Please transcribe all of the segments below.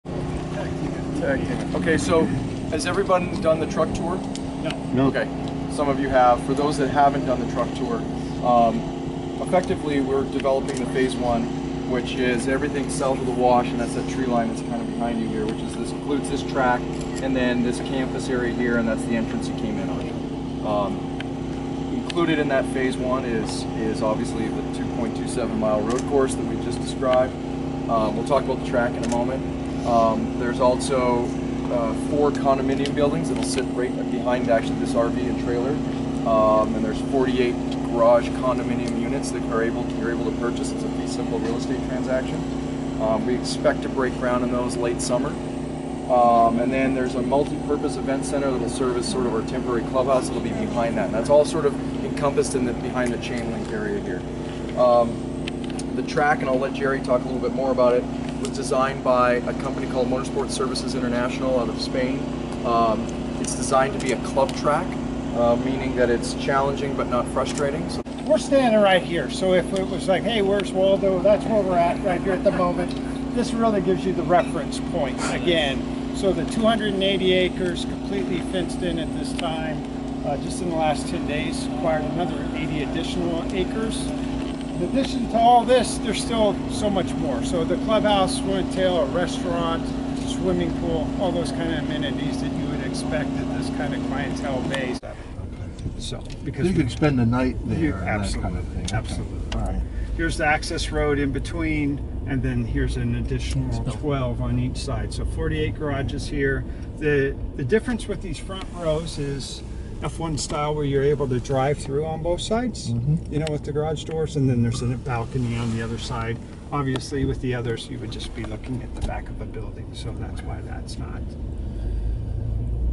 Tag team. Okay, so has everyone done the truck tour? No. Okay, some of you have. For those that haven't done the truck tour, effectively we're developing the phase one, which is everything south of the wash, and that's that tree line that's kind of behind you here, which is this includes this track and then this campus area here, and that's the entrance you came in on. Included in that phase one is obviously the 2.27 mile road course that we just described. We'll talk about the track in a moment. There's also 4 condominium buildings that'll sit right behind actually this RV and trailer, and there's 48 garage condominium units that you're able to purchase. It's a fee simple real estate transaction. We expect to break ground in those late summer. And then there's a multi-purpose event center that'll serve as sort of our temporary clubhouse. It'll be behind that, and that's all sort of encompassed in behind the chain link area here. The track, and I'll let Jerry talk a little bit more about it, was designed by a company called Motorsport Services International out of Spain. It's designed to be a club track, meaning that it's challenging but not frustrating. So We're standing right here, so if it was like, hey, where's Waldo? That's where we're at right here at the moment. This really gives you the reference point again. So the 280 acres completely fenced in at this time. Just in the last 10 days, acquired another 80 additional acres. In addition to all this, there's still so much more. So the clubhouse will entail a restaurant, swimming pool, all those kind of amenities that you would expect at this kind of clientele base. So because you can spend the night there, absolutely, that kind of thing. Absolutely. All right. Here's the access road in between, and then here's an additional 12 on each side. So 48 garages here. The difference with these front rows is F1 style, where you're able to drive through on both sides, you know, with the garage doors, and then there's a balcony on the other side. Obviously, with the others, you would just be looking at the back of the building, so that's why that's not.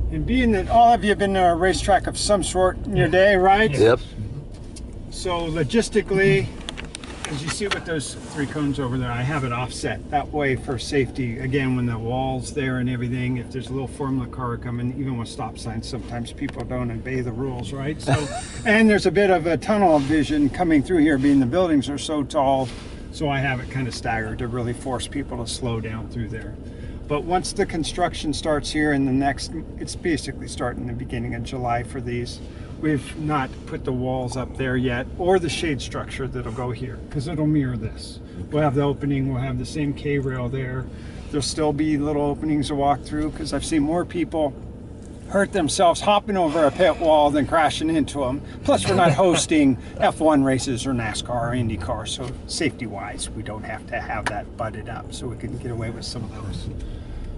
And being that all of you have been to a racetrack of some sort in your day, right? Yep. So logistically, as you see with those 3 cones over there, I have it offset. That way for safety, again, when the wall's there and everything, if there's a little Formula car coming, even with stop signs, sometimes people don't obey the rules, right? So, and there's a bit of a tunnel vision coming through here, being the buildings are so tall. So I have it kind of staggered to really force people to slow down through there. But once the construction starts here in the next, it's basically starting the beginning of July for these. We've not put the walls up there yet, or the shade structure that'll go here, because it'll mirror this. We'll have the opening, we'll have the same K-rail there. There'll still be little openings to walk through, because I've seen more people hurt themselves hopping over a pit wall than crashing into them. Plus, we're not hosting F1 races or NASCAR or IndyCar, so safety-wise, we don't have to have that butted up, so we can get away with some of those.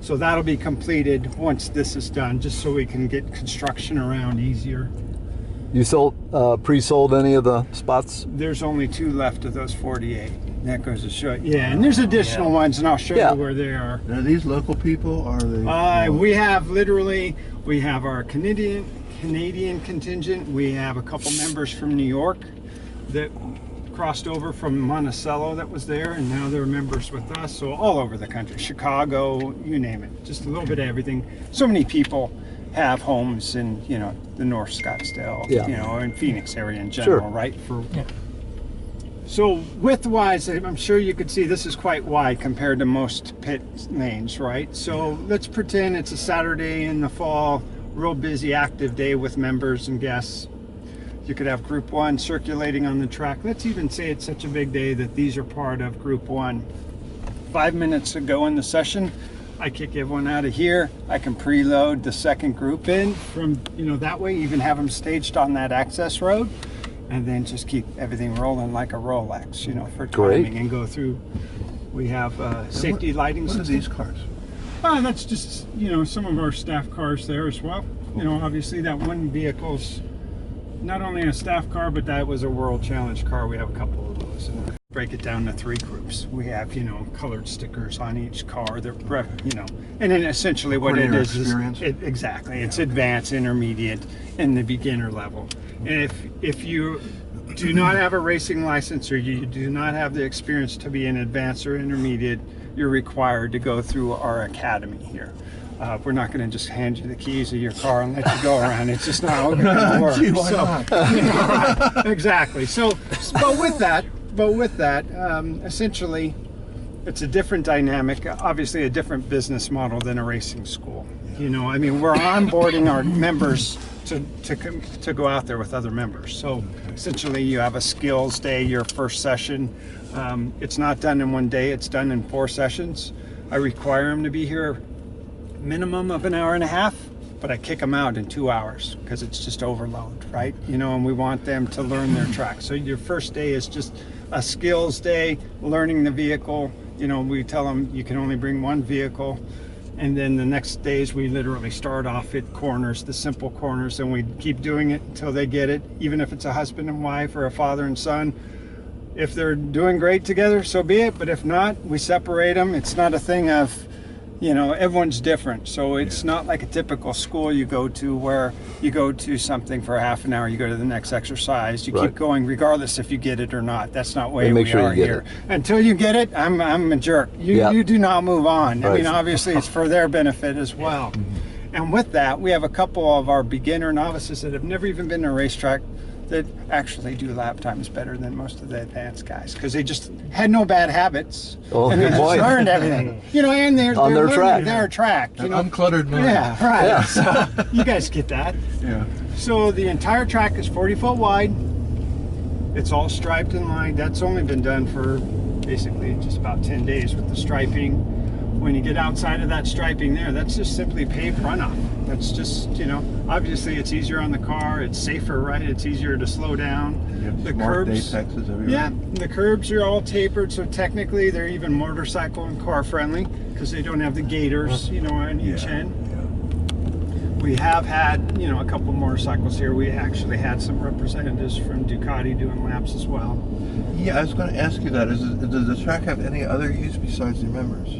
So that'll be completed once this is done, just so we can get construction around easier. You sold, pre-sold any of the spots? There's only 2 left of those 48. That goes to show. Yeah, and there's additional ones, and I'll show you where they are. Are these local people, or are they? We have literally, we have our Canadian contingent. We have a couple members from New York that crossed over from Monticello that was there, and now they're members with us. So all over the country, Chicago, you name it, just a little bit of everything. So many people have homes in, you know, the North Scottsdale, you know, and Phoenix area in general, right? So width-wise, I'm sure you could see this is quite wide compared to most pit lanes, right? So let's pretend it's a Saturday in the fall, real busy, active day with members and guests. You could have Group 1 circulating on the track. Let's even say it's such a big day that these are part of Group 1. 5 minutes ago in the session, I kick everyone out of here. I can preload the second group in from, you know, that way, even have them staged on that access road, and then just keep everything rolling like a Rolex, you know, for timing and go through. We have safety lighting What system. are these cars? That's just, you know, some of our staff cars there as well. You know, obviously that one vehicle's not only a staff car, but that was a World Challenge car. We have a couple of those. And break it down to 3 groups. We have, you know, colored stickers on each car. They're, you know, and then essentially what it is exactly, it's advanced, intermediate, and the beginner level. And if you do not have a racing license, or you do not have the experience to be an advanced or intermediate, you're required to go through our academy here. We're not going to just hand you the keys of your car and let you go around. It's just not going to work. Gee, why not? Exactly. So, but with that, essentially, it's a different dynamic, obviously a different business model than a racing school. You know, I mean, we're onboarding our members to go out there with other members. So essentially you have a skills day, your first session. It's not done in one day, it's done in 4 sessions. I require them to be here minimum of an hour and a half, but I kick them out in 2 hours because it's just overload, right? You know, and we want them to learn their track. So your first day is just a skills day, learning the vehicle. You know, we tell them you can only bring 1 vehicle. And then the next days we literally start off at corners, the simple corners, and we keep doing it until they get it, even if it's a husband and wife or a father and son. If they're doing great together, so be it. But if not, we separate them. It's not a thing of, you know, everyone's different. So it's not like a typical school you go to where you go to something for a half an hour, you go to the next exercise, you keep going regardless if you get it or not. That's not the way we are here. Until you get it, I'm a jerk. You do not move on. I mean, obviously it's for their benefit as well. And with that, we have a couple of our beginner novices that have never even been to a racetrack that actually do lap times better than most of the advanced guys because they just had no bad habits and they just learned everything. You know, and they're on their track. Their track. You know? Uncluttered mind. Yeah, right. Yeah. So you guys get that. Yeah. So the entire track is 40 foot wide. It's all striped and lined. That's only been done for basically just about 10 days with the striping. When you get outside of that striping there, that's just simply paved runoff. That's just, you know, obviously it's easier on the car, it's safer, right? It's easier to slow down. The curbs, the curbs are all tapered, so technically they're even motorcycle and car friendly because they don't have the gaiters, you know, on each end. We have had, you know, a couple motorcycles here. We actually had some representatives from Ducati doing laps as well. Yeah, I was going to ask you that. Does the track have any other use besides the members?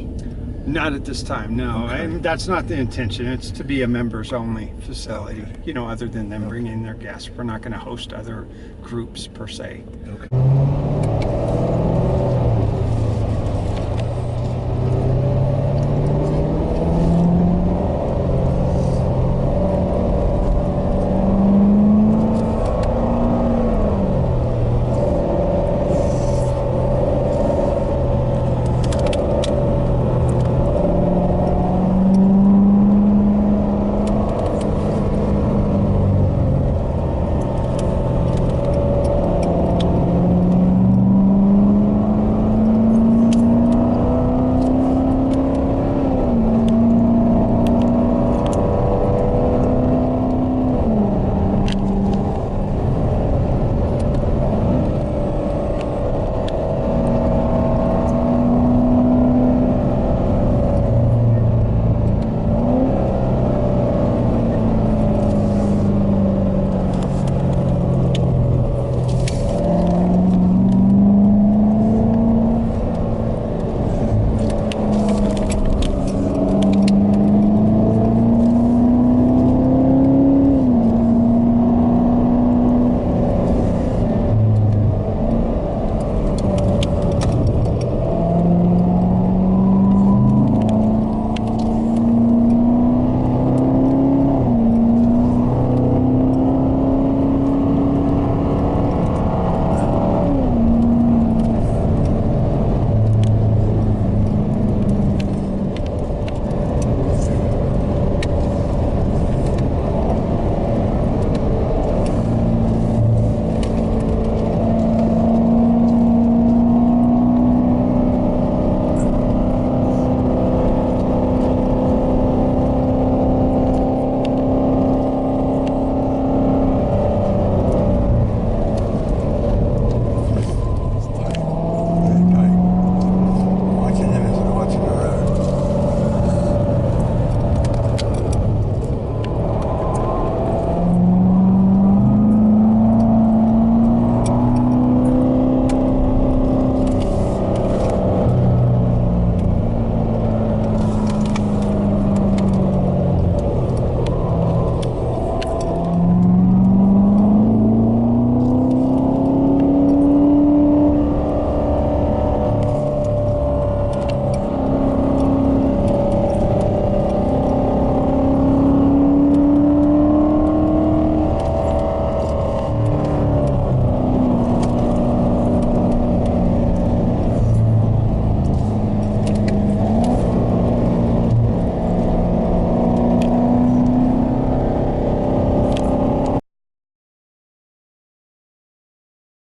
Not at this time, no. Okay. And that's not the intention. It's to be a members-only facility. You know, other than them bringing their guests. We're not going to host other groups per se. Okay.